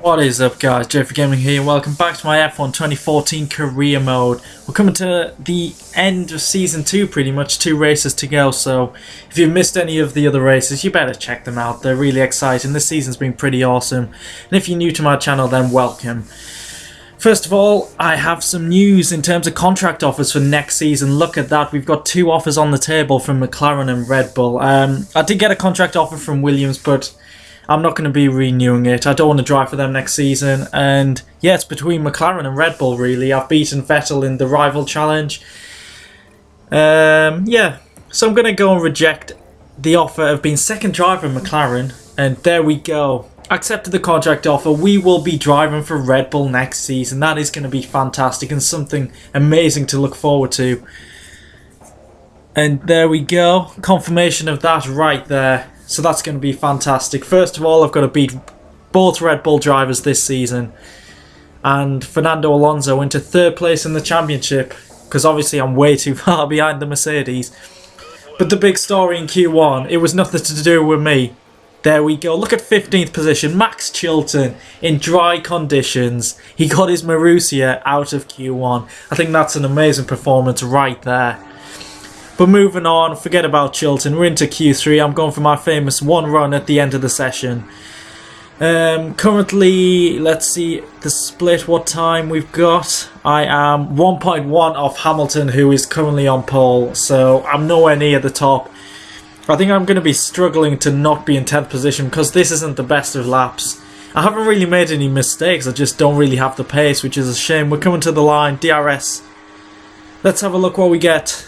What is up, guys? JayFerGaming here, and welcome back to my F1 2014 career mode. We're coming to the end of season 2 pretty much, 2 races to go, so if you've missed any of the other races you better check them out. They're really exciting. This season's been pretty awesome, and if you're new to my channel then welcome. First of all, I have some news in terms of contract offers for next season. Look at that, we've got 2 offers on the table from McLaren and Red Bull. I did get a contract offer from Williams, but I'm not going to be renewing it. I don't want to drive for them next season. And yeah, it's between McLaren and Red Bull really. I've beaten Vettel in the rival challenge. Yeah, so I'm going to go and reject the offer of being second driver in McLaren. And there we go. Accepted the contract offer. We will be driving for Red Bull next season. That is going to be fantastic and something amazing to look forward to. And there we go. Confirmation of that right there. So that's going to be fantastic. First of all, I've got to beat both Red Bull drivers this season. And Fernando Alonso into 3rd place in the championship. Because obviously I'm way too far behind the Mercedes. But the big story in Q1, it was nothing to do with me. There we go. Look at 15th position. Max Chilton in dry conditions. He got his Marussia out of Q1. I think that's an amazing performance right there. But moving on, forget about Chilton, we're into Q3, I'm going for my famous one run at the end of the session. Currently, let's see the split, what time we've got. I am 1.1 off Hamilton, who is currently on pole, so I'm nowhere near the top. I think I'm going to be struggling to not be in 10th position because this isn't the best of laps. I haven't really made any mistakes, I just don't really have the pace, which is a shame. We're coming to the line, DRS. Let's have a look what we get.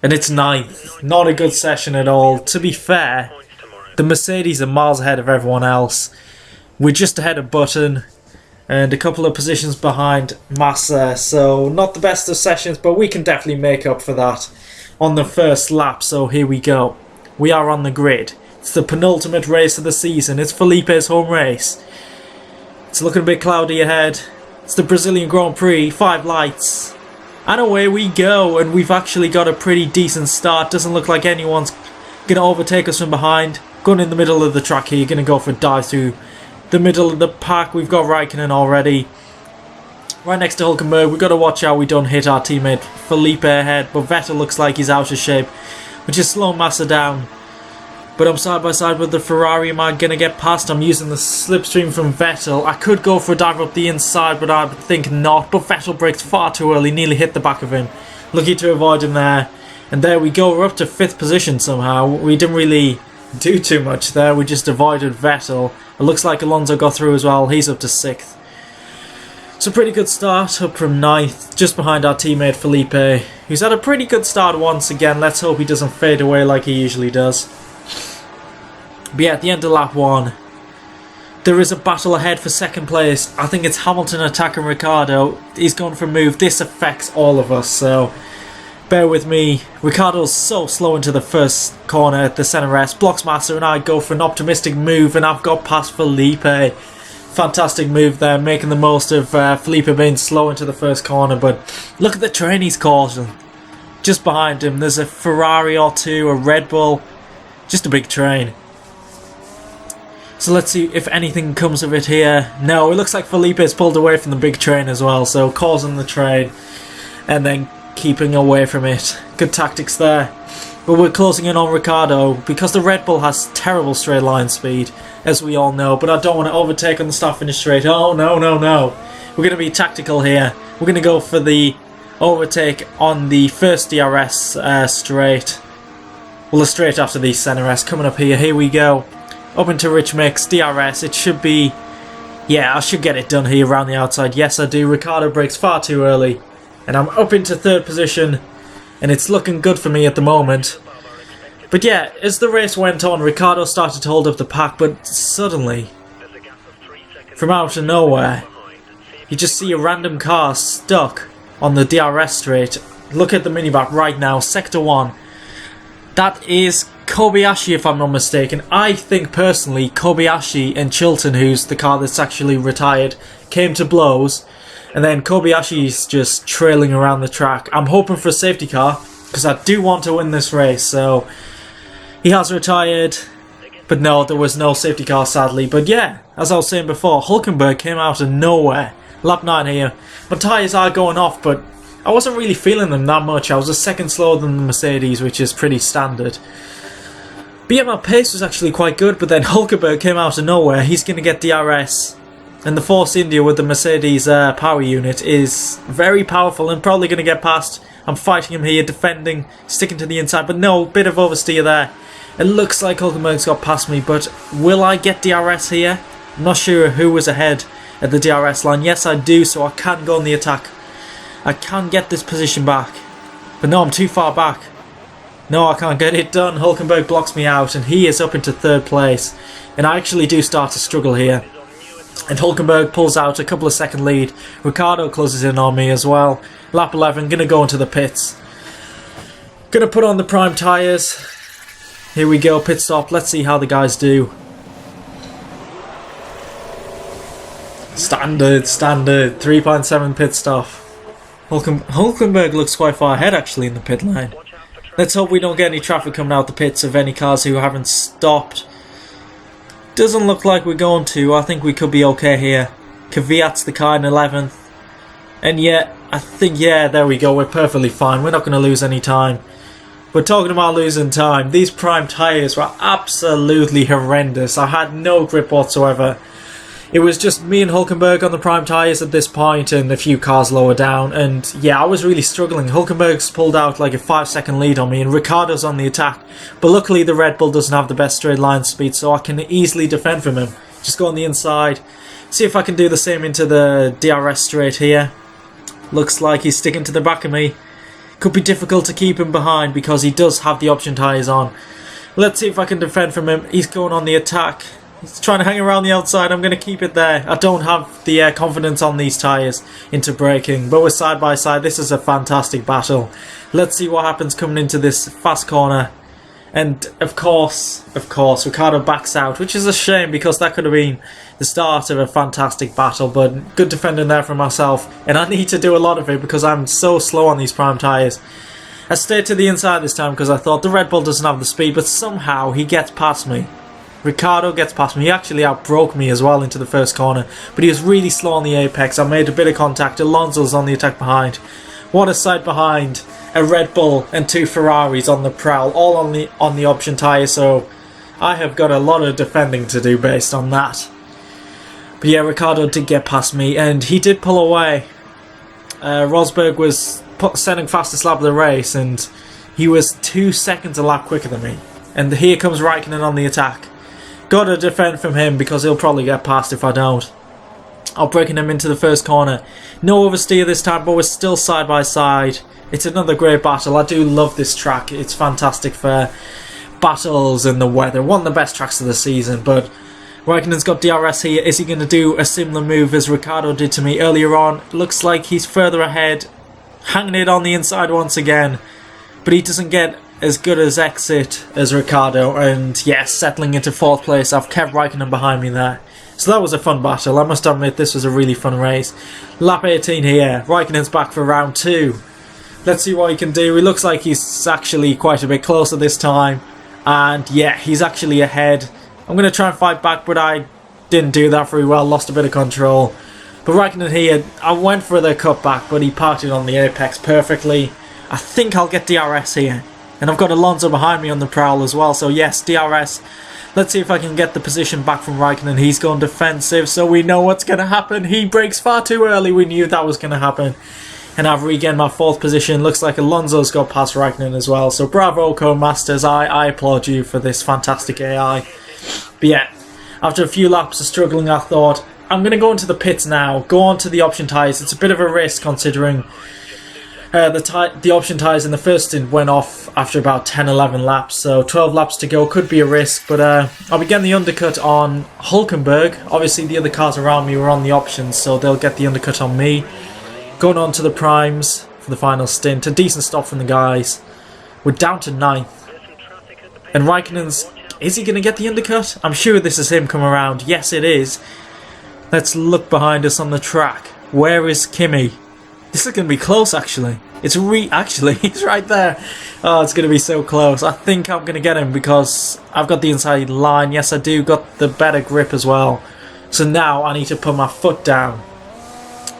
And it's 9th. Not a good session at all. To be fair, the Mercedes are miles ahead of everyone else. We're just ahead of Button and a couple of positions behind Massa. So not the best of sessions, but we can definitely make up for that on the first lap. So here we go. We are on the grid. It's the penultimate race of the season. It's Felipe's home race. It's looking a bit cloudy ahead. It's the Brazilian Grand Prix. 5 lights. And away we go, and we've actually got a pretty decent start. Doesn't look like anyone's going to overtake us from behind. Going in the middle of the track here, you're going to go for a dive through the middle of the pack. We've got Raikkonen already. Right next to Hulkenberg, we've got to watch out we don't hit our teammate Felipe ahead. But Vettel looks like he's out of shape, which is slowing Massa down. But I'm side by side with the Ferrari. Am I going to get past? I'm using the slipstream from Vettel. I could go for a dive up the inside, but I think not. But Vettel brakes far too early, nearly hit the back of him. Lucky to avoid him there. And there we go, we're up to 5th position somehow. We didn't really do too much there, we just avoided Vettel. It looks like Alonso got through as well, he's up to 6th. So pretty good start, up from 9th, just behind our teammate Felipe, who's had a pretty good start once again. Let's hope he doesn't fade away like he usually does. But yeah, at the end of lap 1, there is a battle ahead for 2nd place. I think it's Hamilton attacking Ricciardo. He's going for a move. This affects all of us, so bear with me. Ricciardo's so slow into the first corner at the centre S. Blocks Massa and I go for an optimistic move, and I've got past Felipe. Fantastic move there, making the most of Felipe being slow into the first corner. But look at the train he's causing. Just behind him, there's a Ferrari or 2, a Red Bull. Just a big train. So let's see if anything comes of it here. No, it looks like Felipe's pulled away from the big train as well, so causing the train and then keeping away from it. Good tactics there. But we're closing in on Ricciardo because the Red Bull has terrible straight line speed, as we all know, but I don't want to overtake on the start finish straight. Oh no, no, no. We're going to be tactical here. We're going to go for the overtake on the first DRS straight. Well, the straight after the center S coming up here. Here we go. Up into Rich Mix, DRS, it should be... Yeah, I should get it done here around the outside. Yes, I do. Ricciardo brakes far too early. And I'm up into 3rd position. And it's looking good for me at the moment. But yeah, as the race went on, Ricciardo started to hold up the pack. But suddenly, from out of nowhere, you just see a random car stuck on the DRS straight. Look at the minimap right now, Sector 1. That is Kobayashi, if I'm not mistaken. I think personally Kobayashi and Chilton, who's the car that's actually retired, came to blows, and then Kobayashi's just trailing around the track. I'm hoping for a safety car because I do want to win this race. So he has retired. But no, there was no safety car sadly. But yeah, as I was saying before, Hulkenberg came out of nowhere. Lap 9 here. My tyres are going off, but I wasn't really feeling them that much. I was a second slower than the Mercedes, which is pretty standard. But yeah, my pace was actually quite good, but then Hulkenberg came out of nowhere. He's going to get DRS. And the Force India with the Mercedes power unit is very powerful and probably going to get past. I'm fighting him here, defending, sticking to the inside, but no, bit of oversteer there. It looks like Hulkenberg's got past me, but will I get DRS here? I'm not sure who was ahead at the DRS line. Yes, I do, so I can go on the attack. I can get this position back. But no, I'm too far back. No, I can't get it done. Hulkenberg blocks me out, and he is up into 3rd place. And I actually do start to struggle here. And Hulkenberg pulls out a couple of second lead. Ricciardo closes in on me as well. Lap 11, going to go into the pits. Going to put on the prime tyres. Here we go, pit stop. Let's see how the guys do. Standard. 3.7 pit stop. Hulkenberg looks quite far ahead actually in the pit lane. Let's hope we don't get any traffic coming out the pits of any cars who haven't stopped. Doesn't look like we're going to. I think we could be okay here. Kvyat's the car in 11th. And yet, I think, yeah, there we go. We're perfectly fine. We're not going to lose any time. We're talking about losing time. These prime tyres were absolutely horrendous. I had no grip whatsoever. It was just me and Hulkenberg on the prime tyres at this point and a few cars lower down. And yeah, I was really struggling. Hulkenberg's pulled out like a 5-second lead on me and Ricciardo's on the attack. But luckily the Red Bull doesn't have the best straight line speed, so I can easily defend from him. Just go on the inside. See if I can do the same into the DRS straight here. Looks like he's sticking to the back of me. Could be difficult to keep him behind because he does have the option tyres on. Let's see if I can defend from him. He's going on the attack. He's trying to hang around the outside. I'm going to keep it there. I don't have the confidence on these tyres into braking. But we're side by side. This is a fantastic battle. Let's see what happens coming into this fast corner. And of course, Ricciardo backs out. Which is a shame because that could have been the start of a fantastic battle. But good defending there from myself. And I need to do a lot of it because I'm so slow on these prime tyres. I stayed to the inside this time because I thought the Red Bull doesn't have the speed. But somehow he gets past me. Ricciardo gets past me. He actually outbroke me as well into the first corner. But he was really slow on the apex. I made a bit of contact. Alonso's on the attack behind. What a sight behind. A Red Bull and 2 Ferraris on the prowl. All on the option tyre. So I have got a lot of defending to do based on that. But yeah, Ricciardo did get past me. And he did pull away. Rosberg was setting fastest lap of the race. And he was 2 seconds a lap quicker than me. And here comes Raikkonen on the attack. Gotta defend from him because he'll probably get past if I don't. I'll breaking him into the first corner. No oversteer this time, but we're still side by side. It's another great battle. I do love this track. It's fantastic for battles and the weather. One of the best tracks of the season, but Raikkonen's got DRS here. Is he going to do a similar move as Ricciardo did to me earlier on? Looks like he's further ahead. Hanging it on the inside once again. But he doesn't get as good as exit as Ricciardo, and yes, settling into 4th place. I've kept Raikkonen behind me there. So that was a fun battle. I must admit this was a really fun race. Lap 18 here. Raikkonen's back for round 2. Let's see what he can do. He looks like he's actually quite a bit closer this time. And yeah, he's actually ahead. I'm going to try and fight back, but I didn't do that very well. Lost a bit of control. But Raikkonen here, I went for the cutback, but he parked it on the apex perfectly. I think I'll get DRS here. And I've got Alonso behind me on the prowl as well. So yes, DRS. Let's see if I can get the position back from Raikkonen. He's going defensive, so we know what's going to happen. He brakes far too early. We knew that was going to happen. And I've regained my 4th position. Looks like Alonso's got past Raikkonen as well. So bravo, Codemasters. I applaud you for this fantastic AI. But yeah, after a few laps of struggling, I thought, I'm going to go into the pits now. Go on to the option tyres. It's a bit of a risk considering the option tyres in the first stint went off after about 10-11 laps, so 12 laps to go could be a risk, but I'll be getting the undercut on Hulkenberg. Obviously the other cars around me were on the options, so they'll get the undercut on me. Going on to the primes for the final stint. A decent stop from the guys. We're down to 9th. And Raikkonen's... Is he going to get the undercut? I'm sure this is him come around. Yes, it is. Let's look behind us on the track. Where is Kimi? This is going to be close, actually. Actually, he's right there. Oh, it's going to be so close. I think I'm going to get him because I've got the inside line. Yes, I do. Got the better grip as well. So now I need to put my foot down.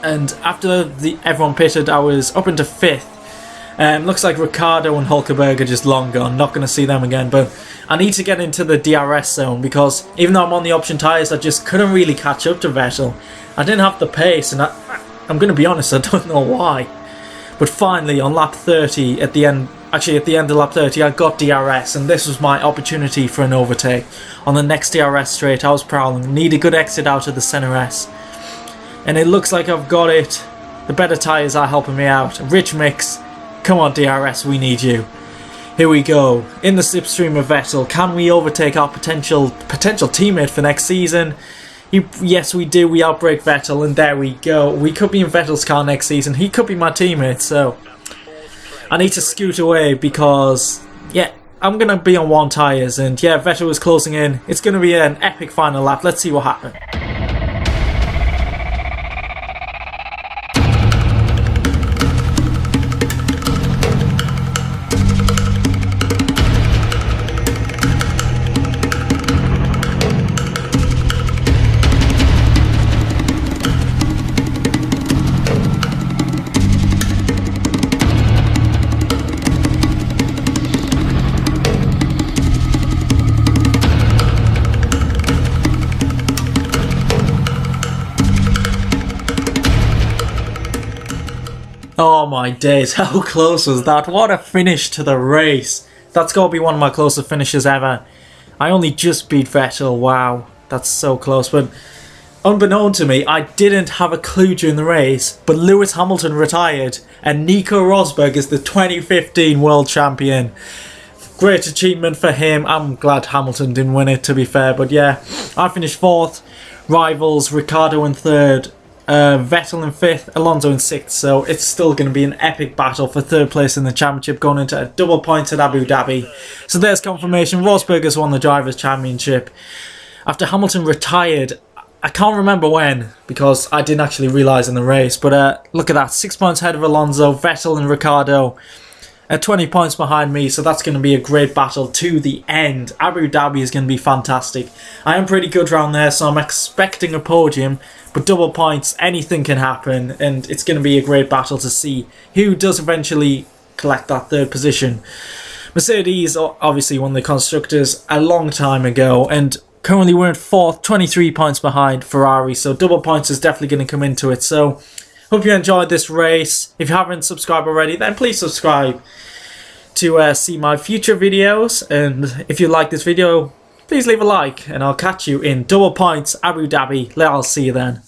And after everyone pitted, I was up into 5th. Looks like Ricciardo and Hulkenberg are just long gone. Not going to see them again. But I need to get into the DRS zone because even though I'm on the option tyres, I just couldn't really catch up to Vettel. I didn't have the pace, and I'm going to be honest, I don't know why. But finally, on lap 30, at the end of lap 30, I got DRS, and this was my opportunity for an overtake. On the next DRS straight, I was prowling. Need a good exit out of the centre S. And it looks like I've got it. The better tyres are helping me out. Rich mix. Come on, DRS, we need you. Here we go. In the slipstream of Vettel, can we overtake our potential teammate for next season? Yes, we do. We outbreak Vettel, and there we go. We could be in Vettel's car next season. He could be my teammate, so I need to scoot away because, yeah, I'm going to be on 1 tyres, and yeah, Vettel is closing in. It's going to be an epic final lap. Let's see what happens. Oh my days, how close was that? What a finish to the race. That's got to be one of my closest finishes ever. I only just beat Vettel, wow. That's so close, but unbeknown to me, I didn't have a clue during the race, but Lewis Hamilton retired and Nico Rosberg is the 2015 World Champion. Great achievement for him. I'm glad Hamilton didn't win it, to be fair, but yeah. I finished 4th, rivals Ricciardo in 3rd, Vettel in 5th, Alonso in 6th, so it's still going to be an epic battle for 3rd place in the championship going into a double point at Abu Dhabi. So there's confirmation, Rosberg has won the Drivers' Championship. After Hamilton retired, I can't remember when, because I didn't actually realise in the race, but look at that, 6 points ahead of Alonso, Vettel and Ricciardo. 20 points behind me, so that's going to be a great battle to the end. Abu Dhabi is going to be fantastic. I am pretty good around there, so I'm expecting a podium, but double points, anything can happen, and it's going to be a great battle to see who does eventually collect that 3rd position. Mercedes obviously won the Constructors a long time ago, and currently we're in 4th, 23 points behind Ferrari, so double points is definitely going to come into it. So hope you enjoyed this race. If you haven't subscribed already, then please subscribe to see my future videos. And if you like this video, please leave a like. And I'll catch you in double points Abu Dhabi. I'll see you then.